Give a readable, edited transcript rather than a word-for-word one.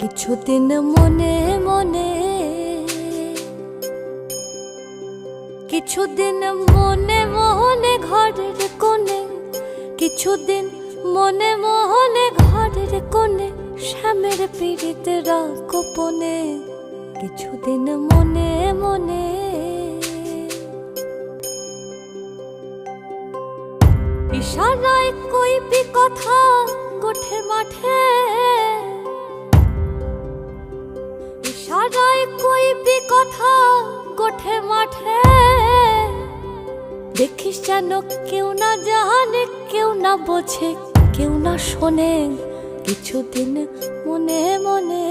কিছুদিন মনে মনে, কিছুদিন মনে মনে ঘরের কোণে, কিছুদিন মনে মনে ঘরের কোণে শ্যামের পীড়িতে গোপনে। কিছুদিন মনে মনে ইশারায় কইবি কথা গোঠে মাঠে, ইশারায় কইবি কথা গোঠে মাঠে। দেখিস যেন কেউ না জানে, কেউ না বোঝে, কেউ না শোনে। কিছুদিন মনে মনে